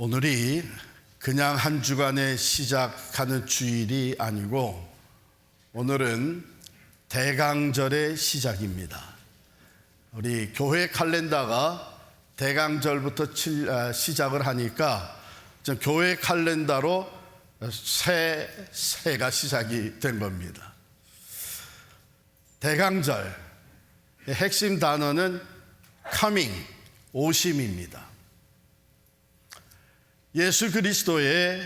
오늘이 그냥 한 주간에 시작하는 주일이 아니고 오늘은 대강절의 시작입니다. 우리 교회 칼렌더가 대강절부터 시작을 하니까 교회 칼렌더로 새해가 시작이 된 겁니다. 대강절 핵심 단어는 coming, 오심입니다. 예수 그리스도의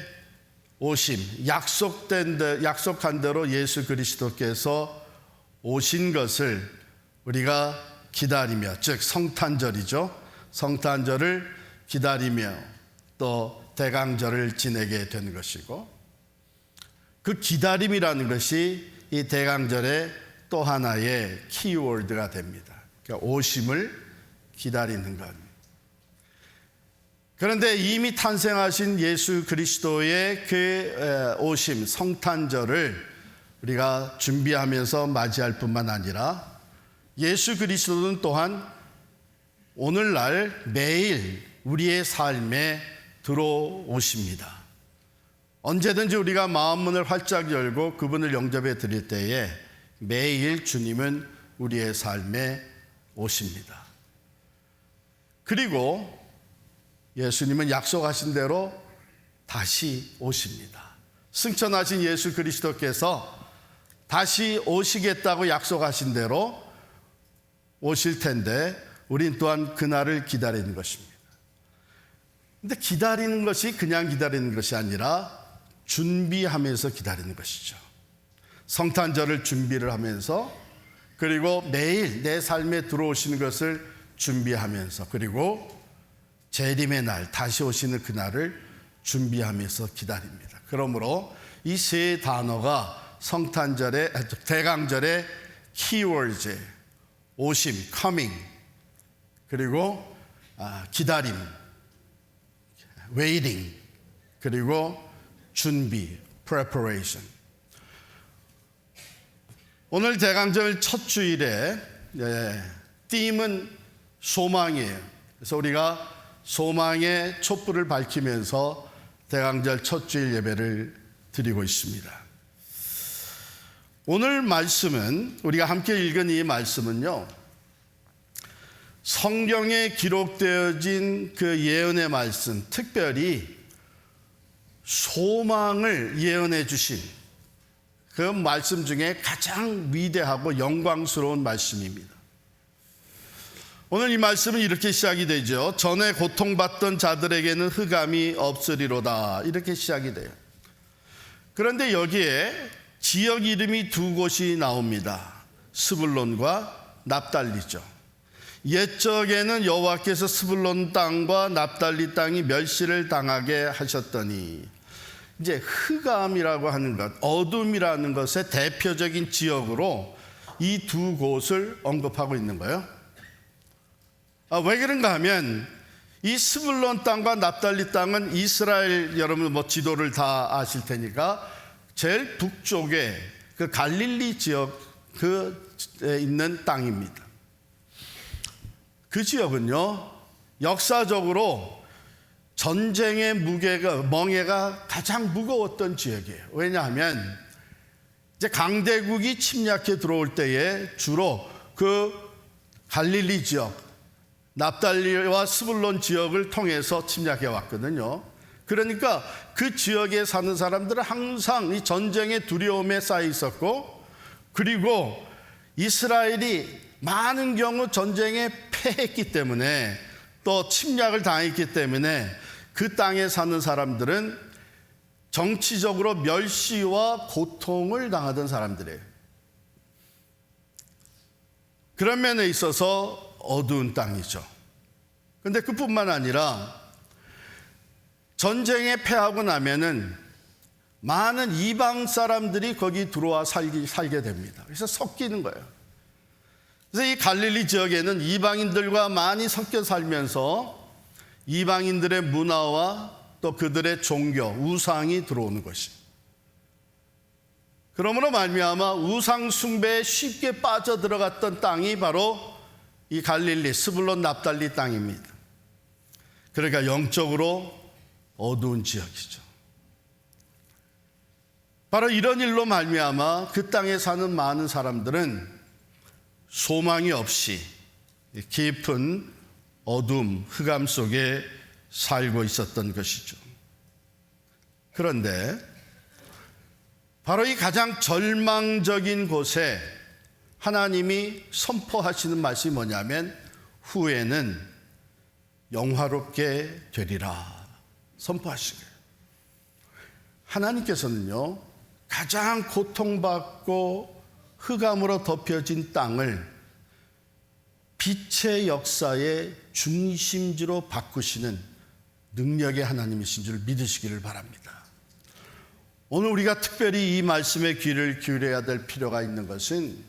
오심, 약속한 대로 예수 그리스도께서 오신 것을 우리가 기다리며, 즉 성탄절이죠. 성탄절을 기다리며 또 대강절을 지내게 된 것이고, 그 기다림이라는 것이 이 대강절의 또 하나의 키워드가 됩니다. 그러니까 오심을 기다리는 것. 그런데 이미 탄생하신 예수 그리스도의 그 오심, 성탄절을 우리가 준비하면서 맞이할 뿐만 아니라 예수 그리스도는 또한 오늘날 매일 우리의 삶에 들어오십니다. 언제든지 우리가 마음문을 활짝 열고 그분을 영접해 드릴 때에 매일 주님은 우리의 삶에 오십니다. 그리고 예수님은 약속하신 대로 다시 오십니다. 승천하신 예수 그리스도께서 다시 오시겠다고 약속하신 대로 오실 텐데 우린 또한 그날을 기다리는 것입니다. 근데 기다리는 것이 그냥 기다리는 것이 아니라 준비하면서 기다리는 것이죠. 성탄절을 준비를 하면서, 그리고 매일 내 삶에 들어오시는 것을 준비하면서, 그리고 재림의 날, 다시 오시는 그날을 준비하면서 기다립니다. 그러므로 이 세 단어가 성탄절의, 대강절의 키워드, 오심, coming, 그리고 기다림, waiting, 그리고 준비, preparation. 오늘 대강절 첫 주일에 팀은 소망이에요. 그래서 우리가 소망의 촛불을 밝히면서 대강절 첫 주일 예배를 드리고 있습니다. 오늘 말씀은, 우리가 함께 읽은 이 말씀은요, 성경에 기록되어진 그 예언의 말씀, 특별히 소망을 예언해 주신 그 말씀 중에 가장 위대하고 영광스러운 말씀입니다. 오늘 이 말씀은 이렇게 시작이 되죠. 전에 고통받던 자들에게는 흑암이 없으리로다, 이렇게 시작이 돼요. 그런데 여기에 지역 이름이 두 곳이 나옵니다. 스불론과 납달리죠. 옛적에는 여호와께서 스불론 땅과 납달리 땅이 멸시를 당하게 하셨더니, 이제 흑암이라고 하는 것, 어둠이라는 것의 대표적인 지역으로 이 두 곳을 언급하고 있는 거예요. 왜 그런가 하면 이 스불론 땅과 납달리 땅은 이스라엘, 여러분 지도를 다 아실 테니까 제일 북쪽에 그 갈릴리 지역 에 있는 땅입니다. 그 지역은요, 역사적으로 전쟁의 멍에가 가장 무거웠던 지역이에요. 왜냐하면 이제 강대국이 침략해 들어올 때에 주로 그 갈릴리 지역, 납달리와 스불론 지역을 통해서 침략해 왔거든요. 그러니까 그 지역에 사는 사람들은 항상 이 전쟁의 두려움에 쌓여 있었고, 그리고 이스라엘이 많은 경우 전쟁에 패했기 때문에, 또 침략을 당했기 때문에 그 땅에 사는 사람들은 정치적으로 멸시와 고통을 당하던 사람들이에요. 그런 면에 있어서 어두운 땅이죠. 그런데 그뿐만 아니라 전쟁에 패하고 나면은 많은 이방 사람들이 거기 들어와 살게 됩니다. 그래서 섞이는 거예요. 그래서 이 갈릴리 지역에는 이방인들과 많이 섞여 살면서 이방인들의 문화와 또 그들의 종교, 우상이 들어오는 것이. 그러므로 말미암아 우상 숭배에 쉽게 빠져들어갔던 땅이 바로 이 갈릴리, 스불론 납달리 땅입니다. 그러니까 영적으로 어두운 지역이죠. 바로 이런 일로 말미암아 그 땅에 사는 많은 사람들은 소망이 없이 깊은 어둠, 흑암 속에 살고 있었던 것이죠. 그런데 바로 이 가장 절망적인 곳에 하나님이 선포하시는 말씀이 뭐냐면 후에는 영화롭게 되리라 선포하시는 거예요. 하나님께서는요, 가장 고통받고 흑암으로 덮여진 땅을 빛의 역사의 중심지로 바꾸시는 능력의 하나님이신 줄 믿으시기를 바랍니다. 오늘 우리가 특별히 이 말씀에 귀를 기울여야 될 필요가 있는 것은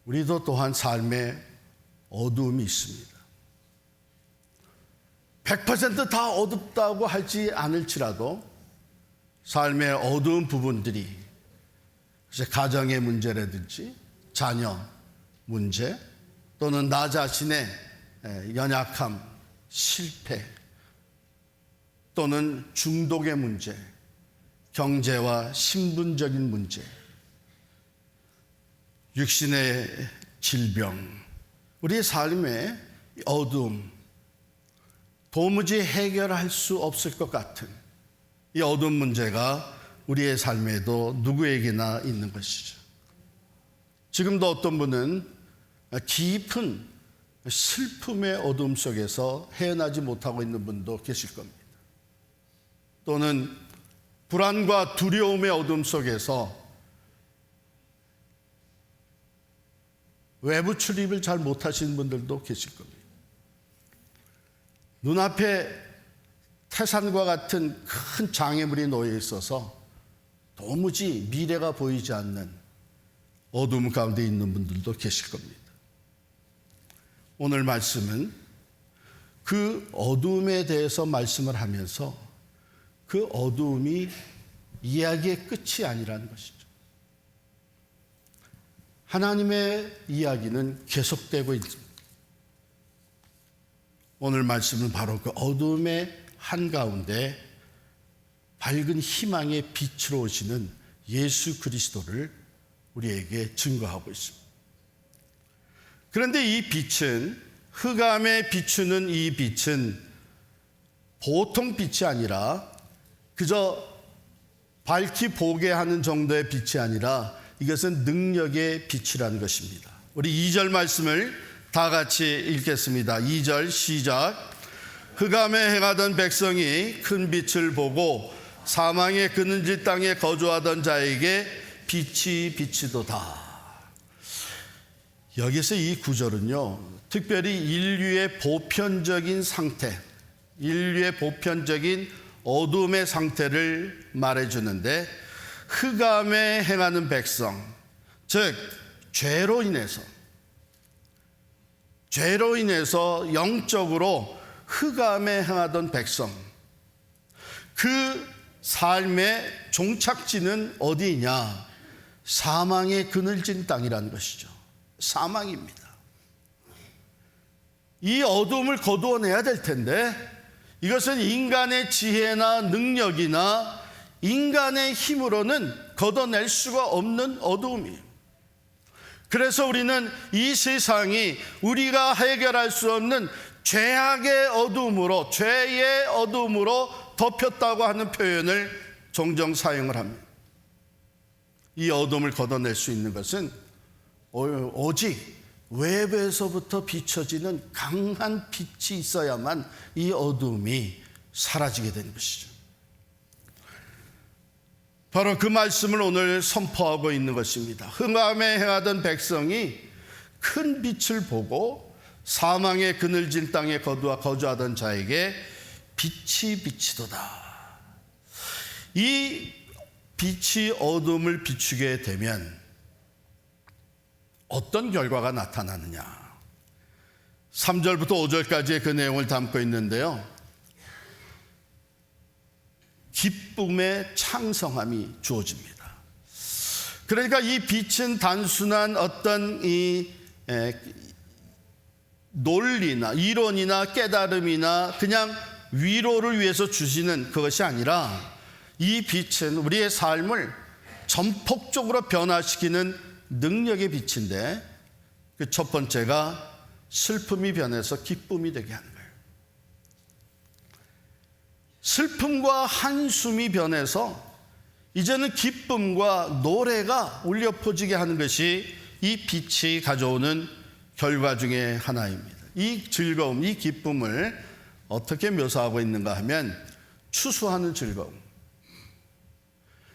우리도 또한 삶에 어두움이 있습니다. 100% 다 어둡다고 하지 않을지라도 삶의 어두운 부분들이 가정의 문제라든지 자녀 문제 또는 나 자신의 연약함, 실패 또는 중독의 문제, 경제와 신분적인 문제, 육신의 질병, 우리의 삶의 어두움, 도무지 해결할 수 없을 것 같은 이 어두운 문제가 우리의 삶에도 누구에게나 있는 것이죠. 지금도 어떤 분은 깊은 슬픔의 어둠 속에서 헤어나지 못하고 있는 분도 계실 겁니다. 또는 불안과 두려움의 어둠 속에서 외부 출입을 잘 못하시는 분들도 계실 겁니다. 눈앞에 태산과 같은 큰 장애물이 놓여 있어서 도무지 미래가 보이지 않는 어둠 가운데 있는 분들도 계실 겁니다. 오늘 말씀은 그 어둠에 대해서 말씀을 하면서 그 어두움이 이야기의 끝이 아니라는 것이죠. 하나님의 이야기는 계속되고 있습니다. 오늘 말씀은 바로 그 어둠의 한가운데 밝은 희망의 빛으로 오시는 예수 그리스도를 우리에게 증거하고 있습니다. 그런데 이 빛은, 흑암에 비추는 이 빛은 보통 빛이 아니라 그저 밝히 보게 하는 정도의 빛이 아니라 이것은 능력의 빛이라는 것입니다. 우리 2절 말씀을 다 같이 읽겠습니다. 2절 시작. 흑암에 행하던 백성이 큰 빛을 보고 사망의 그늘진 땅에 거주하던 자에게 빛이 비치도다. 여기서 이 구절은요, 특별히 인류의 보편적인 상태, 인류의 보편적인 어둠의 상태를 말해주는데, 흑암에 행하는 백성, 즉 죄로 인해서 영적으로 흑암에 행하던 백성, 그 삶의 종착지는 어디냐? 사망의 그늘진 땅이라는 것이죠. 사망입니다. 이 어둠을 거두어내야 될 텐데 이것은 인간의 지혜나 능력이나 인간의 힘으로는 걷어낼 수가 없는 어두움이에요. 그래서 우리는 이 세상이 우리가 해결할 수 없는 죄악의 어둠으로, 죄의 어둠으로 덮였다고 하는 표현을 종종 사용을 합니다. 이 어둠을 걷어낼 수 있는 것은 오직 외부에서부터 비춰지는 강한 빛이 있어야만 이 어둠이 사라지게 되는 것이죠. 바로 그 말씀을 오늘 선포하고 있는 것입니다. 흑암에 행하던 백성이 큰 빛을 보고 사망의 그늘진 땅에 거주하던 자에게 빛이 비치도다. 이 빛이 어둠을 비추게 되면 어떤 결과가 나타나느냐? 3절부터 5절까지의 그 내용을 담고 있는데요, 기쁨의 창성함이 주어집니다. 그러니까 이 빛은 단순한 어떤 이 논리나 이론이나 깨달음이나 그냥 위로를 위해서 주시는 그것이 아니라 이 빛은 우리의 삶을 전폭적으로 변화시키는 능력의 빛인데, 그 첫 번째가 슬픔이 변해서 기쁨이 되게 하는 거예요. 슬픔과 한숨이 변해서 이제는 기쁨과 노래가 울려 퍼지게 하는 것이 이 빛이 가져오는 결과 중에 하나입니다. 이 즐거움, 이 기쁨을 어떻게 묘사하고 있는가 하면 추수하는 즐거움,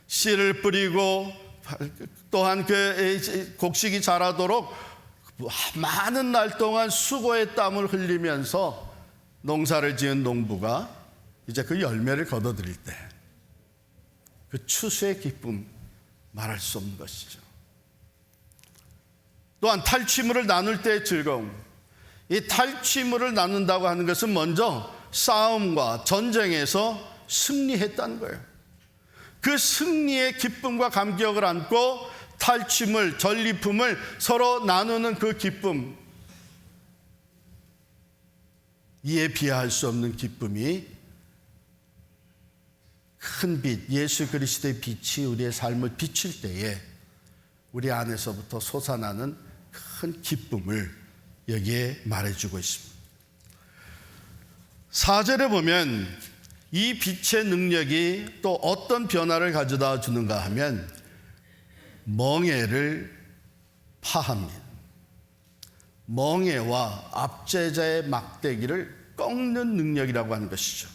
씨를 뿌리고 또한 그 곡식이 자라도록 많은 날 동안 수고의 땀을 흘리면서 농사를 지은 농부가 이제 그 열매를 거둬들일 때 그 추수의 기쁨 말할 수 없는 것이죠. 또한 탈취물을 나눌 때의 즐거움, 이 탈취물을 나눈다고 하는 것은 먼저 싸움과 전쟁에서 승리했다는 거예요. 그 승리의 기쁨과 감격을 안고 탈취물, 전리품을 서로 나누는 그 기쁨, 이에 비하할 수 없는 기쁨이 큰 빛, 예수 그리스도의 빛이 우리의 삶을 비칠 때에 우리 안에서부터 솟아나는 큰 기쁨을 여기에 말해주고 있습니다. 4절에 보면 이 빛의 능력이 또 어떤 변화를 가져다 주는가 하면 멍에를 파합니다. 멍에와 압제자의 막대기를 꺾는 능력이라고 하는 것이죠.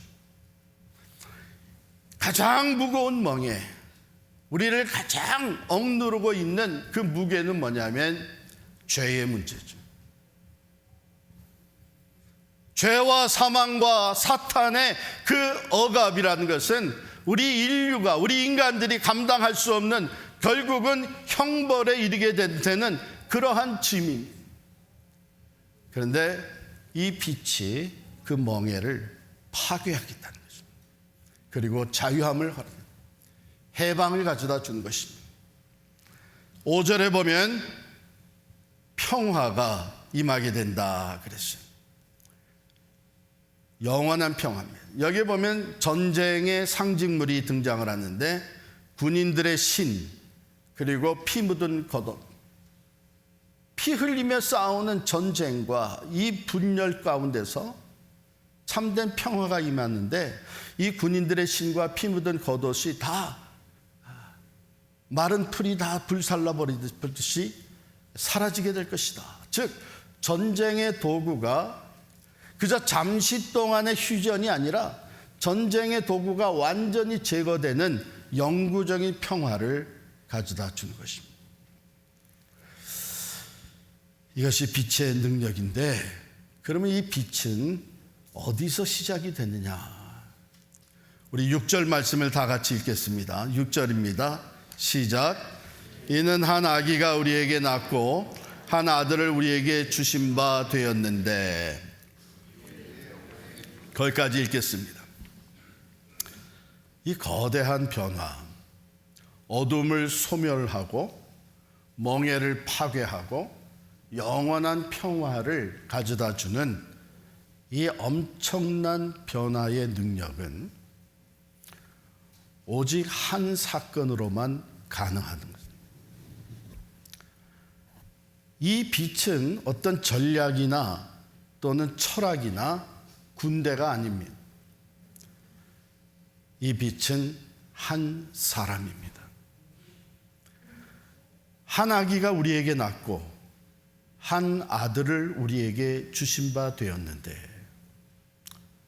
가장 무거운 멍에, 우리를 가장 억누르고 있는 그 무게는 뭐냐면 죄의 문제죠. 죄와 사망과 사탄의 그 억압이라는 것은 우리 인류가, 우리 인간들이 감당할 수 없는, 결국은 형벌에 이르게 되는 그러한 짐입니다. 그런데 이 빛이 그 멍에를 파괴하겠다는 거죠. 그리고 자유함을, 해방을 가져다 주는 것입니다. 5절에 보면 평화가 임하게 된다 그랬어요. 영원한 평화입니다. 여기 보면 전쟁의 상징물이 등장을 하는데 군인들의 신, 그리고 피 묻은 겉옷, 피 흘리며 싸우는 전쟁과 이 분열 가운데서 참된 평화가 임하는데, 이 군인들의 신과 피 묻은 겉옷이 다 마른 풀이 다 불살라 버리듯이 사라지게 될 것이다. 즉 전쟁의 도구가 그저 잠시 동안의 휴전이 아니라 전쟁의 도구가 완전히 제거되는 영구적인 평화를 가져다 주는 것입니다. 이것이 빛의 능력인데, 그러면 이 빛은 어디서 시작이 되느냐? 우리 6절 말씀을 다 같이 읽겠습니다. 6절입니다. 시작. 이는 한 아기가 우리에게 낳고 한 아들을 우리에게 주신 바 되었는데. 거기까지 읽겠습니다. 이 거대한 변화, 어둠을 소멸하고 멍에를 파괴하고 영원한 평화를 가져다 주는 이 엄청난 변화의 능력은 오직 한 사건으로만 가능한 것입니다. 이 빛은 어떤 전략이나 또는 철학이나 군대가 아닙니다. 이 빛은 한 사람입니다. 한 아기가 우리에게 낳고 한 아들을 우리에게 주신 바 되었는데,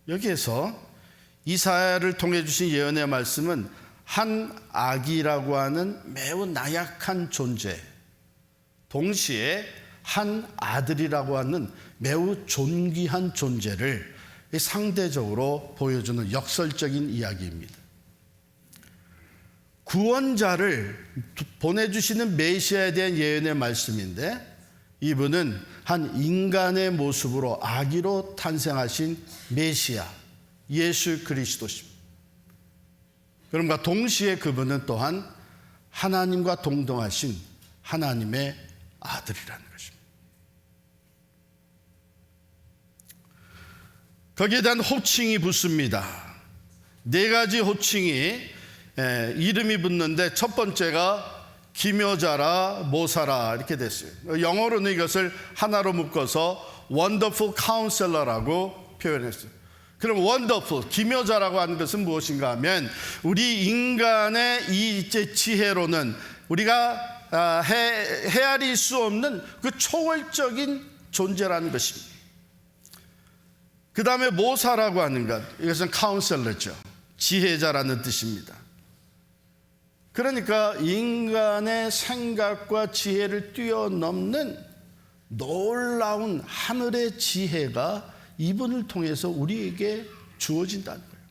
여기에서 이사야를 통해 주신 예언의 말씀은 한 아기라고 하는 매우 나약한 존재, 동시에 한 아들이라고 하는 매우 존귀한 존재를 상대적으로 보여주는 역설적인 이야기입니다. 구원자를 보내주시는 메시아에 대한 예언의 말씀인데, 이분은 한 인간의 모습으로 아기로 탄생하신 메시아 예수 그리스도십니다. 그럼과 동시에 그분은 또한 하나님과 동등하신 하나님의 아들이라는 것입니다. 거기에 대한 호칭이 붙습니다. 네 가지 호칭이 이름이 붙는데 첫 번째가 기묘자라 모사라 이렇게 됐어요. 영어로는 이것을 하나로 묶어서 Wonderful Counselor라고 표현했어요. 그럼 Wonderful, 기묘자라고 하는 것은 무엇인가 하면 우리 인간의 이 지혜로는 우리가 헤아릴 수 없는 그 초월적인 존재라는 것입니다. 그 다음에 모사라고 하는 것, 이것은 카운셀러죠. 지혜자라는 뜻입니다. 그러니까 인간의 생각과 지혜를 뛰어넘는 놀라운 하늘의 지혜가 이분을 통해서 우리에게 주어진다는 거예요.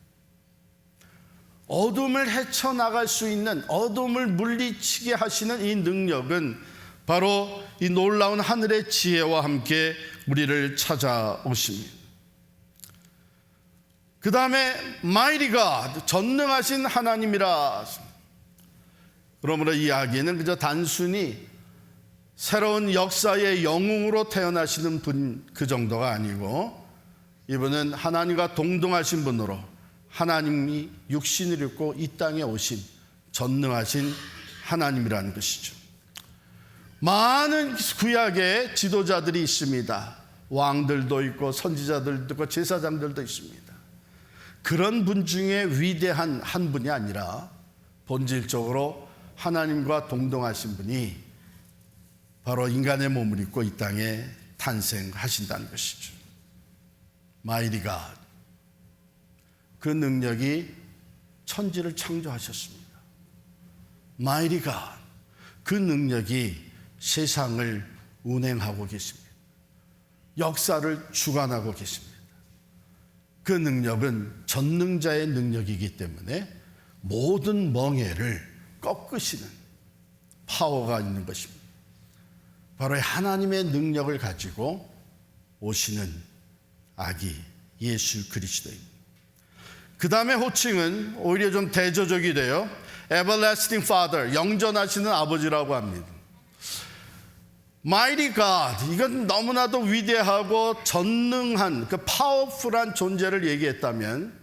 어둠을 헤쳐나갈 수 있는, 어둠을 물리치게 하시는 이 능력은 바로 이 놀라운 하늘의 지혜와 함께 우리를 찾아오십니다. 그 다음에 Mighty God, 전능하신 하나님이라. 그러므로 이 이야기는 그저 단순히 새로운 역사의 영웅으로 태어나시는 분 그 정도가 아니고, 이분은 하나님과 동등하신 분으로 하나님이 육신을 입고 이 땅에 오신 전능하신 하나님이라는 것이죠. 많은 구약의 지도자들이 있습니다. 왕들도 있고 선지자들도 있고 제사장들도 있습니다. 그런 분 중에 위대한 한 분이 아니라 본질적으로 하나님과 동등하신 분이 바로 인간의 몸을 입고 이 땅에 탄생하신다는 것이죠. Mighty God, 그 능력이 천지를 창조하셨습니다. Mighty God, 그 능력이 세상을 운행하고 계십니다. 역사를 주관하고 계십니다. 그 능력은 전능자의 능력이기 때문에 모든 멍에를 꺾으시는 파워가 있는 것입니다. 바로 하나님의 능력을 가지고 오시는 아기 예수 그리스도입니다. 그 다음에 호칭은 오히려 좀 대조적이 돼요. Everlasting Father, 영전하시는 아버지라고 합니다. Mighty God, 이건 너무나도 위대하고 전능한 그 파워풀한 존재를 얘기했다면,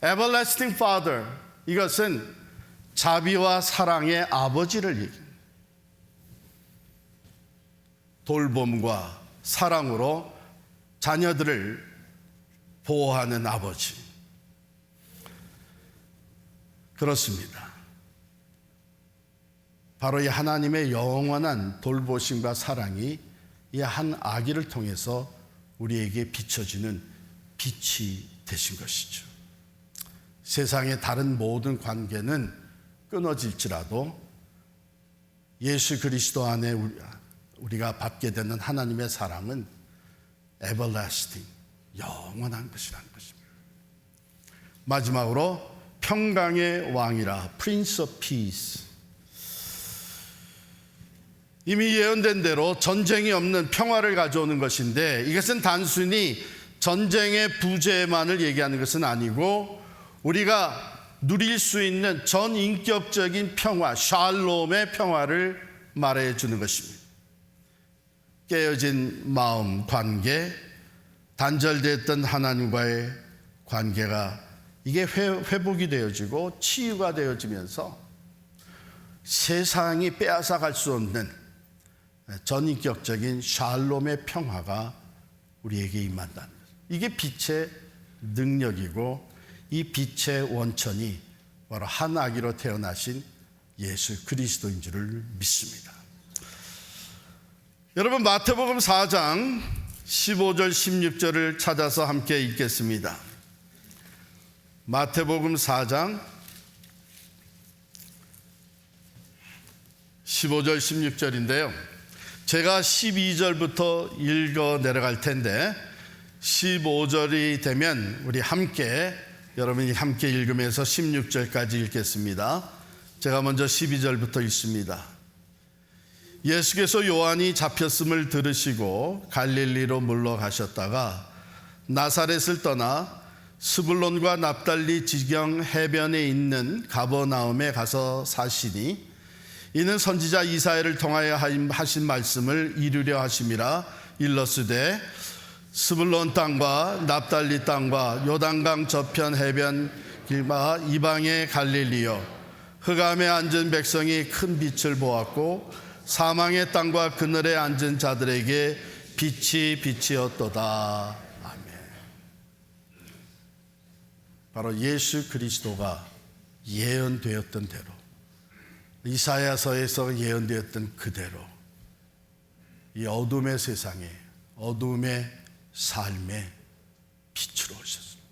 Everlasting Father, 이것은 자비와 사랑의 아버지를 얘기합니다. 돌봄과 사랑으로 자녀들을 보호하는 아버지. 그렇습니다. 바로 이 하나님의 영원한 돌보심과 사랑이 이 한 아기를 통해서 우리에게 비춰지는 빛이 되신 것이죠. 세상의 다른 모든 관계는 끊어질지라도 예수 그리스도 안에 우리가 받게 되는 하나님의 사랑은 everlasting, 영원한 것이라는 것입니다. 마지막으로 평강의 왕이라, Prince of Peace. 이미 예언된 대로 전쟁이 없는 평화를 가져오는 것인데, 이것은 단순히 전쟁의 부재만을 얘기하는 것은 아니고 우리가 누릴 수 있는 전인격적인 평화, 샬롬의 평화를 말해주는 것입니다. 깨어진 마음 관계, 단절됐던 하나님과의 관계가 이게 회복이 되어지고 치유가 되어지면서 세상이 빼앗아갈 수 없는 전인격적인 샬롬의 평화가 우리에게 임한다는 것. 이게 빛의 능력이고, 이 빛의 원천이 바로 한 아기로 태어나신 예수 그리스도인 줄을 믿습니다. 여러분, 마태복음 4장 15절 16절을 찾아서 함께 읽겠습니다. 마태복음 4장 15절 16절인데요. 제가 12절부터 읽어 내려갈 텐데 15절이 되면 우리 함께, 여러분이 함께 읽으면서 16절까지 읽겠습니다. 제가 먼저 12절부터 읽습니다. 예수께서 요한이 잡혔음을 들으시고 갈릴리로 물러가셨다가 나사렛을 떠나 스불론과 납달리 지경 해변에 있는 가버나움에 가서 사시니, 이는 선지자 이사야를 통하여 하신 말씀을 이루려 하심이라. 일러스되 스불론 땅과 납달리 땅과 요단강 저편 해변 길마 이방의 갈릴리여, 흑암에 앉은 백성이 큰 빛을 보았고 사망의 땅과 그늘에 앉은 자들에게 빛이 빛이었도다. 아멘. 바로 예수 그리스도가 예언되었던 대로, 이사야서에서 예언되었던 그대로 이 어둠의 세상에, 어둠의 삶에 빛으로 오셨습니다.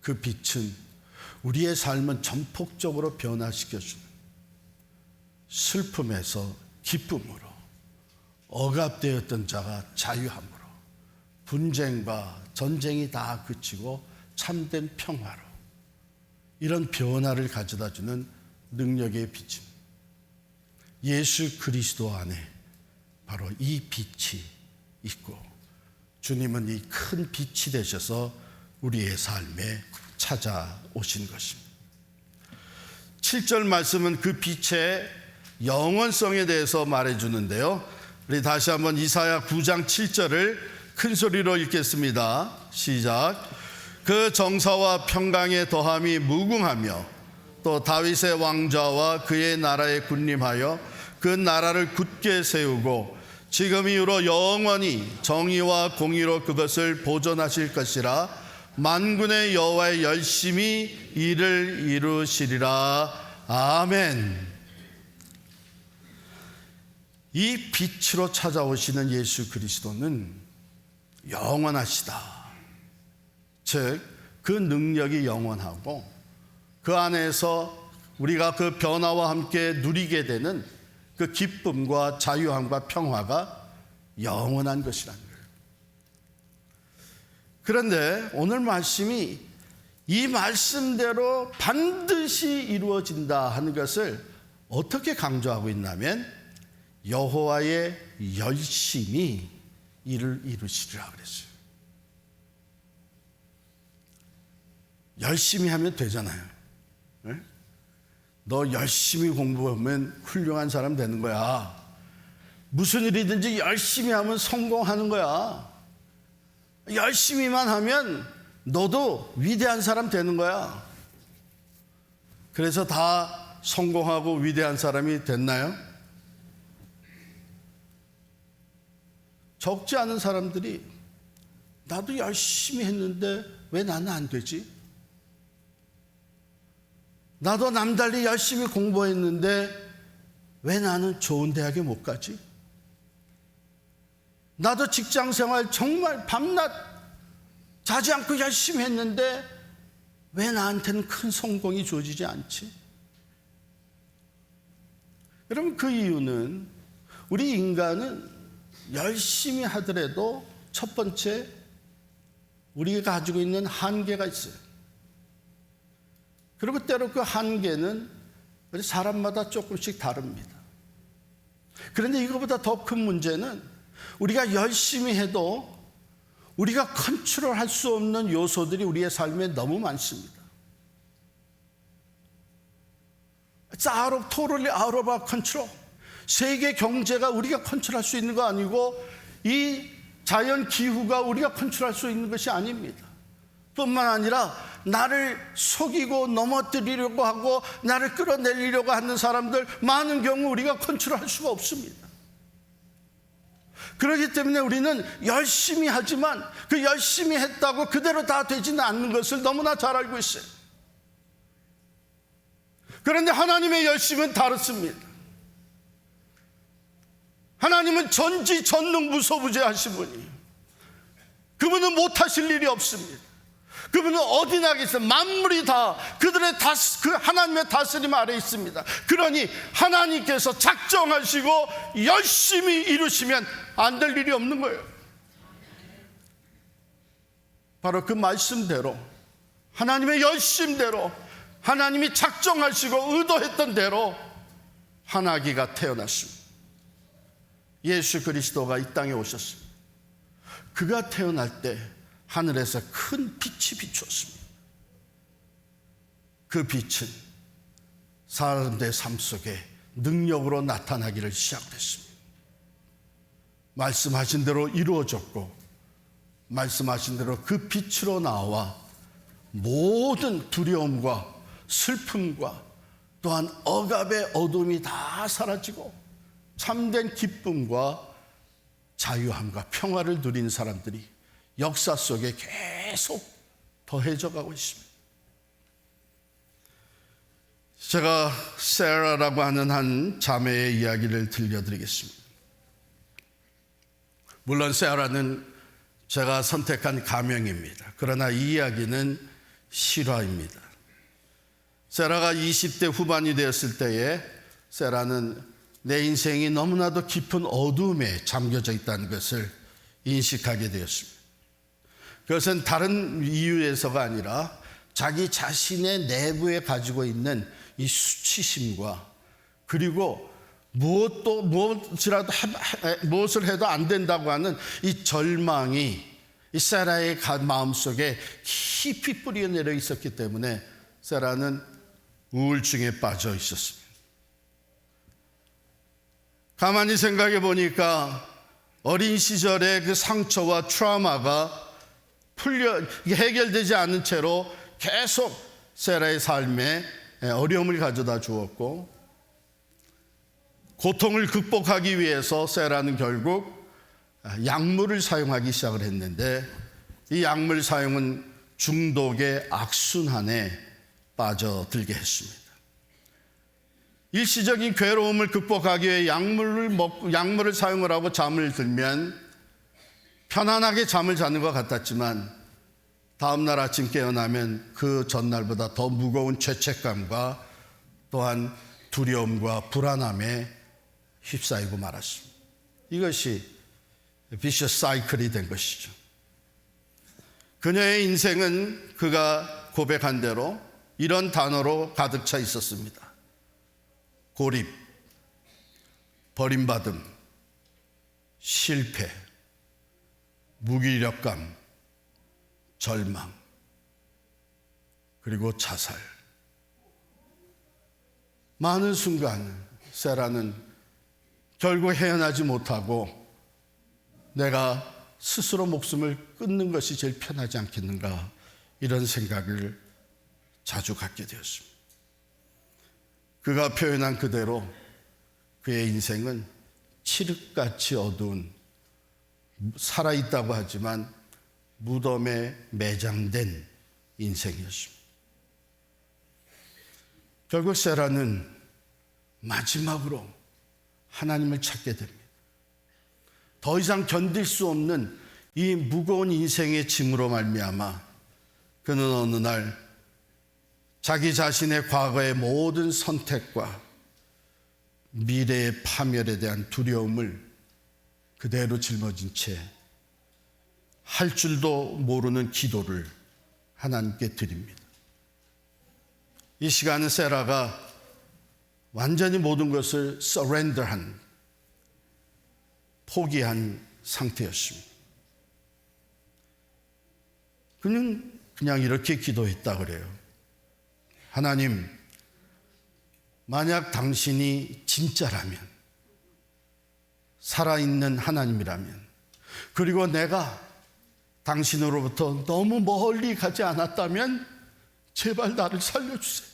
그 빛은 우리의 삶은 전폭적으로 변화시켜주는, 슬픔에서 기쁨으로, 억압되었던 자가 자유함으로, 분쟁과 전쟁이 다 그치고 참된 평화로, 이런 변화를 가져다주는 능력의 빛입니다. 예수 그리스도 안에 바로 이 빛이 있고, 주님은 이 큰 빛이 되셔서 우리의 삶에 찾아오신 것입니다. 7절 말씀은 그 빛의 영원성에 대해서 말해주는데요. 우리 다시 한번 이사야 9장 7절을 큰 소리로 읽겠습니다. 시작. 그 정사와 평강의 더함이 무궁하며 또 다윗의 왕좌와 그의 나라에 군림하여 그 나라를 굳게 세우고 지금 이후로 영원히 정의와 공의로 그것을 보존하실 것이라. 만군의 여호와의 열심히 이를 이루시리라. 아멘. 이 빛으로 찾아오시는 예수 그리스도는 영원하시다. 즉, 그 능력이 영원하고 그 안에서 우리가 그 변화와 함께 누리게 되는 그 기쁨과 자유함과 평화가 영원한 것이라는 거예요. 그런데 오늘 말씀이 이 말씀대로 반드시 이루어진다 하는 것을 어떻게 강조하고 있냐면, 여호와의 열심히 이를 이루시리라 그랬어요. 열심히 하면 되잖아요. 네? 너 열심히 공부하면 훌륭한 사람 되는 거야. 무슨 일이든지 열심히 하면 성공하는 거야. 열심히만 하면 너도 위대한 사람 되는 거야. 그래서 다 성공하고 위대한 사람이 됐나요? 적지 않은 사람들이 나도 열심히 했는데 왜 나는 안 되지? 나도 남달리 열심히 공부했는데 왜 나는 좋은 대학에 못 가지? 나도 직장생활 정말 밤낮 자지 않고 열심히 했는데 왜 나한테는 큰 성공이 주어지지 않지? 여러분, 그 이유는 우리 인간은 열심히 하더라도 첫 번째, 우리가 가지고 있는 한계가 있어요. 그리고 때로 그 한계는 우리 사람마다 조금씩 다릅니다. 그런데 이거보다 더 큰 문제는 우리가 열심히 해도 우리가 컨트롤할 수 없는 요소들이 우리의 삶에 너무 많습니다. It's totally out of our control. 세계 경제가 우리가 컨트롤할 수 있는 거 아니고 이 자연 기후가 우리가 컨트롤할 수 있는 것이 아닙니다. 뿐만 아니라 나를 속이고 넘어뜨리려고 하고 나를 끌어내리려고 하는 사람들 많은 경우 우리가 컨트롤할 수가 없습니다. 그렇기 때문에 우리는 열심히 하지만 그 열심히 했다고 그대로 다 되지는 않는 것을 너무나 잘 알고 있어요. 그런데 하나님의 열심은 다릅니다. 하나님은 전지전능무소부재하신 분이에요. 그분은 못하실 일이 없습니다. 그분은 어디나 계세요. 만물이 다 그들의 그 하나님의 다스림 아래 있습니다. 그러니 하나님께서 작정하시고 열심히 이루시면 안 될 일이 없는 거예요. 바로 그 말씀대로, 하나님의 열심대로, 하나님이 작정하시고 의도했던 대로 한 아기가 태어났습니다. 예수 그리스도가 이 땅에 오셨습니다. 그가 태어날 때 하늘에서 큰 빛이 비추었습니다. 그 빛은 사람들의 삶 속에 능력으로 나타나기를 시작했습니다. 말씀하신 대로 이루어졌고 말씀하신 대로 그 빛으로 나와 모든 두려움과 슬픔과 또한 억압의 어둠이 다 사라지고 참된 기쁨과 자유함과 평화를 누린 사람들이 역사 속에 계속 더해져 가고 있습니다. 제가 세라라고 하는 한 자매의 이야기를 들려드리겠습니다. 물론 세라는 제가 선택한 가명입니다. 그러나 이 이야기는 실화입니다. 세라가 20대 후반이 되었을 때에 세라는 내 인생이 너무나도 깊은 어둠에 잠겨져 있다는 것을 인식하게 되었습니다. 그것은 다른 이유에서가 아니라 자기 자신의 내부에 가지고 있는 이 수치심과 그리고 무엇을 해도 안 된다고 하는 이 절망이 이 세라의 마음속에 깊이 뿌리내려 있었기 때문에 세라는 우울증에 빠져 있었습니다. 가만히 생각해 보니까 어린 시절의 그 상처와 트라우마가 해결되지 않은 채로 계속 세라의 삶에 어려움을 가져다 주었고, 고통을 극복하기 위해서 세라는 결국 약물을 사용하기 시작을 했는데, 이 약물 사용은 중독의 악순환에 빠져들게 했습니다. 일시적인 괴로움을 극복하기 위해 약물을 사용을 하고 잠을 들면 편안하게 잠을 자는 것 같았지만 다음날 아침 깨어나면 그 전날보다 더 무거운 죄책감과 또한 두려움과 불안함에 휩싸이고 말았습니다. 이것이 비셔스 사이클이 된 것이죠. 그녀의 인생은 그가 고백한 대로 이런 단어로 가득 차 있었습니다. 고립, 버림받음, 실패, 무기력감, 절망, 그리고 자살. 많은 순간 세라는 결국 헤어나지 못하고 내가 스스로 목숨을 끊는 것이 제일 편하지 않겠는가, 이런 생각을 자주 갖게 되었습니다. 그가 표현한 그대로 그의 인생은 칠흑같이 어두운, 살아있다고 하지만 무덤에 매장된 인생이었습니다. 결국 세라는 마지막으로 하나님을 찾게 됩니다. 더 이상 견딜 수 없는 이 무거운 인생의 짐으로 말미암아 그는 어느 날 자기 자신의 과거의 모든 선택과 미래의 파멸에 대한 두려움을 그대로 짊어진 채 할 줄도 모르는 기도를 하나님께 드립니다. 이 시간은 세라가 완전히 모든 것을 서렌더한, 포기한 상태였습니다. 그는 그냥 이렇게 기도했다 그래요. 하나님, 만약 당신이 진짜라면, 살아있는 하나님이라면, 그리고 내가 당신으로부터 너무 멀리 가지 않았다면 제발 나를 살려주세요.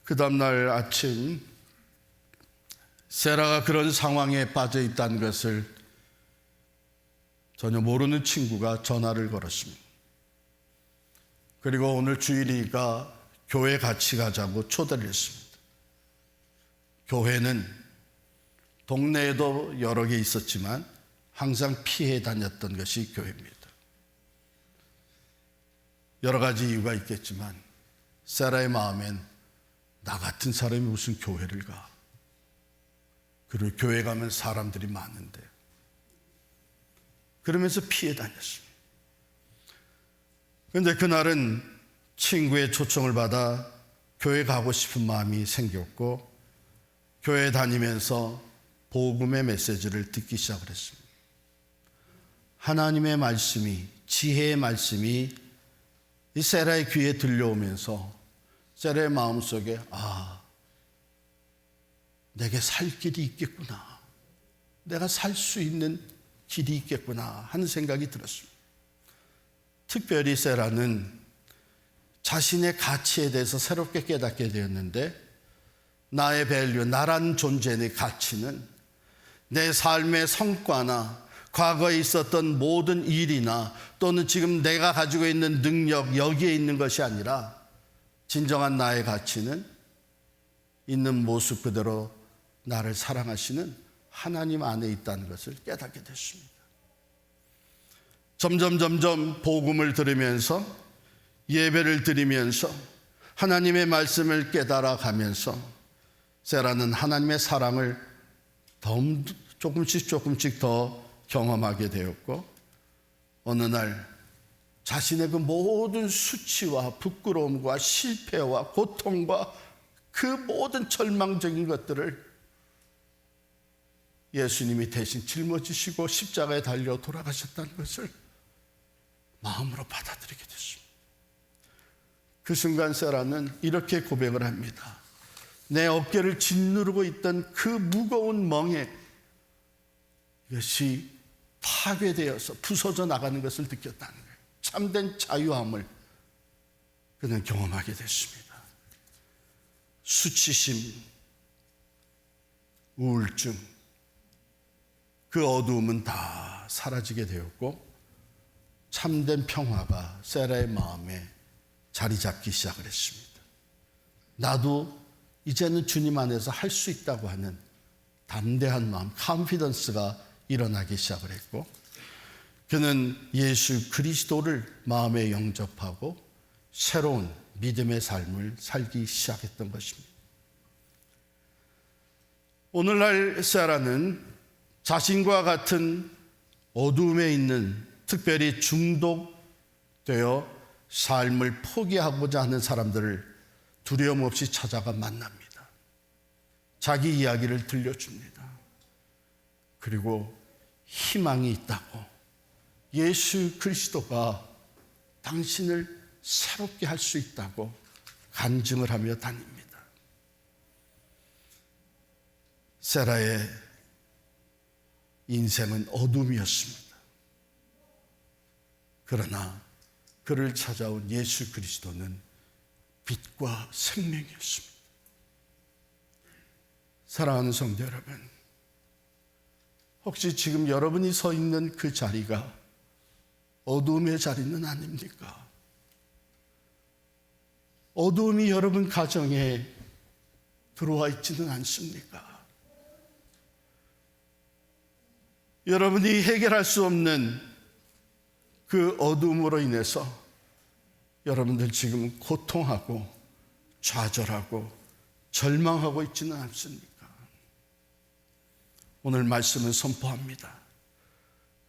그 다음날 아침 세라가 그런 상황에 빠져 있다는 것을 전혀 모르는 친구가 전화를 걸었습니다. 그리고 오늘 주일이니까 교회 같이 가자고 초대를 했습니다. 교회는 동네에도 여러 개 있었지만 항상 피해 다녔던 것이 교회입니다. 여러 가지 이유가 있겠지만 세라의 마음엔 나 같은 사람이 무슨 교회를 가. 그리고 교회 가면 사람들이 많은데. 그러면서 피해 다녔습니다. 그런데 그날은 친구의 초청을 받아 교회 가고 싶은 마음이 생겼고 교회 다니면서 복음의 메시지를 듣기 시작을 했습니다. 하나님의 말씀이, 지혜의 말씀이 이 세라의 귀에 들려오면서 세라의 마음속에 내게 살 길이 있겠구나, 내가 살 수 있는 길이 있겠구나 하는 생각이 들었습니다. 특별히 세라는 자신의 가치에 대해서 새롭게 깨닫게 되었는데, 나의 밸류, 나란 존재의 가치는 내 삶의 성과나 과거에 있었던 모든 일이나 또는 지금 내가 가지고 있는 능력, 여기에 있는 것이 아니라 진정한 나의 가치는 있는 모습 그대로 나를 사랑하시는 하나님 안에 있다는 것을 깨닫게 됐습니다. 점점 복음을 들으면서 예배를 드리면서 하나님의 말씀을 깨달아 가면서 세라는 하나님의 사랑을 조금씩 더 경험하게 되었고, 어느 날 자신의 그 모든 수치와 부끄러움과 실패와 고통과 그 모든 절망적인 것들을 예수님이 대신 짊어지시고 십자가에 달려 돌아가셨다는 것을 마음으로 받아들이게 됐습니다. 그 순간 세라는 이렇게 고백을 합니다. 내 어깨를 짓누르고 있던 그 무거운 멍에 이것이 파괴되어서 부서져 나가는 것을 느꼈다는 거예요. 참된 자유함을 그는 경험하게 됐습니다. 수치심, 우울증, 그 어두움은 다 사라지게 되었고, 참된 평화가 세라의 마음에 자리 잡기 시작을 했습니다. 나도 이제는 주님 안에서 할 수 있다고 하는 담대한 마음, 컨피던스가 일어나기 시작을 했고, 그는 예수 그리스도를 마음에 영접하고 새로운 믿음의 삶을 살기 시작했던 것입니다. 오늘날 세라는 자신과 같은 어두움에 있는, 특별히 중독되어 삶을 포기하고자 하는 사람들을 두려움 없이 찾아가 만납니다. 자기 이야기를 들려줍니다. 그리고 희망이 있다고, 예수 그리스도가 당신을 새롭게 할 수 있다고 간증을 하며 다닙니다. 세라의 인생은 어둠이었습니다. 그러나 그를 찾아온 예수 그리스도는 빛과 생명이었습니다. 사랑하는 성도 여러분, 혹시 지금 여러분이 서 있는 그 자리가 어두움의 자리는 아닙니까? 어두움이 여러분 가정에 들어와 있지는 않습니까? 여러분이 해결할 수 없는 그 어두움으로 인해서 여러분들 지금 고통하고 좌절하고 절망하고 있지는 않습니까? 오늘 말씀은 선포합니다.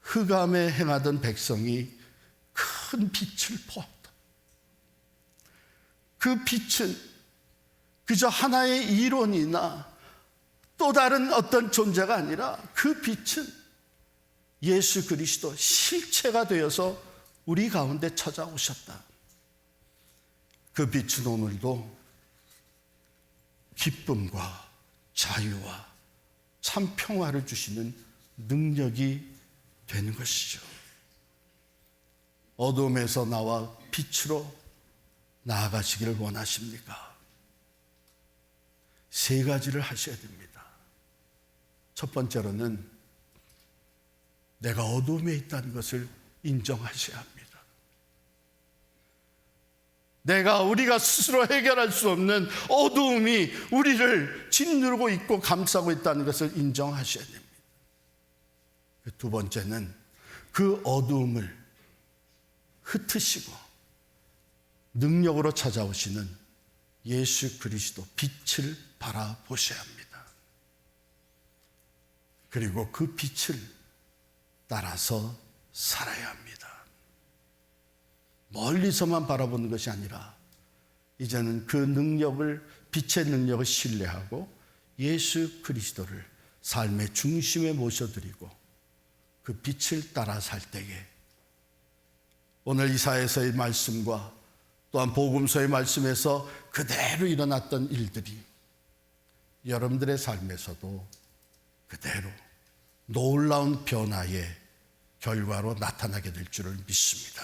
흑암에 행하던 백성이 큰 빛을 보았다. 그 빛은 그저 하나의 이론이나 또 다른 어떤 존재가 아니라 그 빛은 예수 그리스도 실체가 되어서 우리 가운데 찾아오셨다. 그 빛은 오늘도 기쁨과 자유와 참 평화를 주시는 능력이 되는 것이죠. 어둠에서 나와 빛으로 나아가시기를 원하십니까? 세 가지를 하셔야 됩니다. 첫 번째로는 내가 어둠에 있다는 것을 인정하셔야 합니다. 우리가 스스로 해결할 수 없는 어두움이 우리를 짓누르고 있고 감싸고 있다는 것을 인정하셔야 됩니다. 두 번째는 그 어두움을 흩으시고 능력으로 찾아오시는 예수 그리스도 빛을 바라보셔야 합니다. 그리고 그 빛을 따라서 살아야 합니다. 멀리서만 바라보는 것이 아니라 이제는 그 능력을, 빛의 능력을 신뢰하고 예수 그리스도를 삶의 중심에 모셔드리고 그 빛을 따라 살 때에 오늘 이사야서의 말씀과 또한 복음서의 말씀에서 그대로 일어났던 일들이 여러분들의 삶에서도 그대로 놀라운 변화의 결과로 나타나게 될 줄을 믿습니다.